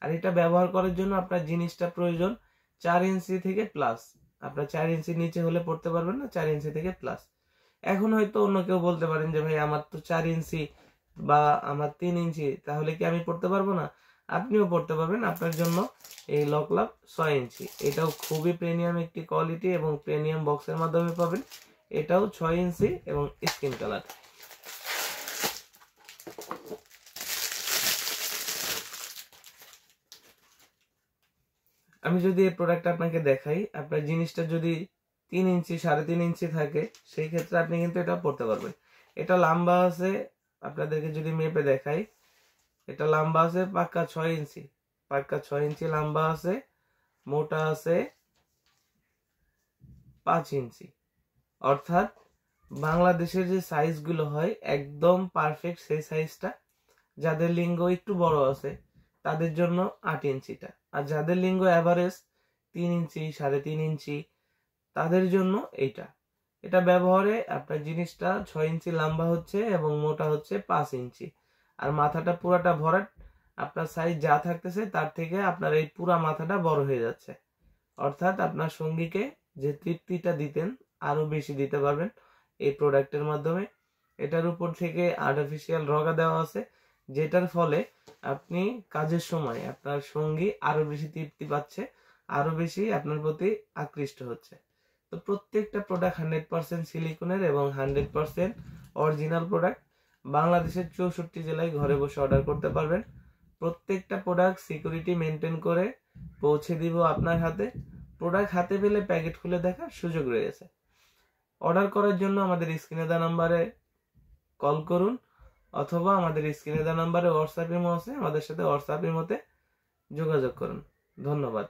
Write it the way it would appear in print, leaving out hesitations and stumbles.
আর এটা ব্যবহার করার জন্য আপনার জিনিসটা প্রয়োজন 4 ইঞ্চি থেকে প্লাস। আপনার 4 ইঞ্চি নিচে হলে পড়তে পারবেন না, 4 ইঞ্চি থেকে প্লাস। এখন হয়তো অন্য কেউ বলতে পারেন যে ভাই আমার তো 4 ইঞ্চি বা আমার 3 ইঞ্চি, তাহলে কি আমি পড়তে পারবো না? আপনিও পড়তে পারবেন। আপনার জন্য এই লকলাভ 6 ইঞ্চি, এটাও খুবই প্রিমিয়াম একটি কোয়ালিটি এবং প্রিমিয়াম বক্সের মাধ্যমে পাবেন। এটাও 6 ইঞ্চি এবং স্কিন কালার। আমি যদি এই প্রোডাক্ট আপনাকে দেখাই, আপনার জিনিসটা যদি 3 ইঞ্চি 3.5 ইঞ্চি থাকে, সেই ক্ষেত্রে আপনি কিন্তু এটা পড়তে পারবেন। এটা লম্বা আছে, আপনাদেরকে যদি মেপে দেখাই, এটা লম্বা আছে পাক্কা 6 ইঞ্চি, পাক্কা 6 ইঞ্চি লম্বা আছে, মোটা আছে 5 ইঞ্চি। অর্থাৎ বাংলাদেশের যে সাইজগুলো হয় একদম পারফেক্ট সেই সাইজটা। যাদের লিঙ্গ একটু বড় আছে তাদের জন্য 8 ইঞ্চিটা, আর যাদের লিঙ্গ অ্যাভারেজ 3 ইঞ্চি 3.5 ইঞ্চি তাদের জন্য এইটা। এটা ব্যবহারে আপনার জিনিসটা 6 ইঞ্চি লম্বা হচ্ছে এবং মোটা হচ্ছে 5 ইঞ্চি, আর মাথাটা পুরাটা ভরাট। আপনার সাইজ যা থাকতেছে তার থেকে আপনার এই পুরা মাথাটা বড় হয়ে যাচ্ছে। অর্থাৎ আপনার সঙ্গীকে যে তৃপ্তিটা দিতেন আরো বেশি দিতে পারবেন এই প্রোডাক্টের মাধ্যমে। এটার উপর থেকে আর্টিফিশিয়াল রগা দেওয়া আছে, যেটার ফলে আপনি কাজের সময় আপনার সঙ্গী আরো বেশি তৃপ্তি পাচ্ছে, আরো বেশি আপনার প্রতি আকৃষ্ট হচ্ছে। তো প্রত্যেকটা প্রোডাক্ট 100% সিলিকনের এবং 100% অরিজিনাল প্রোডাক্ট। বাংলাদেশের 64 জেলায় ঘরে বসে অর্ডার করতে পারবেন। প্রত্যেকটা প্রোডাক্ট সিকিউরিটি মেনটেন করে পৌঁছে দিব আপনার হাতে। প্রোডাক্ট হাতে পেলে প্যাকেট খুলে দেখার সুযোগ রয়েছে। অর্ডার করার জন্য আমাদের স্ক্রিনে দেওয়া নাম্বারে কল করুন, অথবা আমাদের স্ক্রিনে দেওয়া নাম্বারে হোয়াটসঅ্যাপ ইমো আছে, আমাদের সাথে হোয়াটসঅ্যাপ ইমোতে যোগাযোগ করুন। ধন্যবাদ।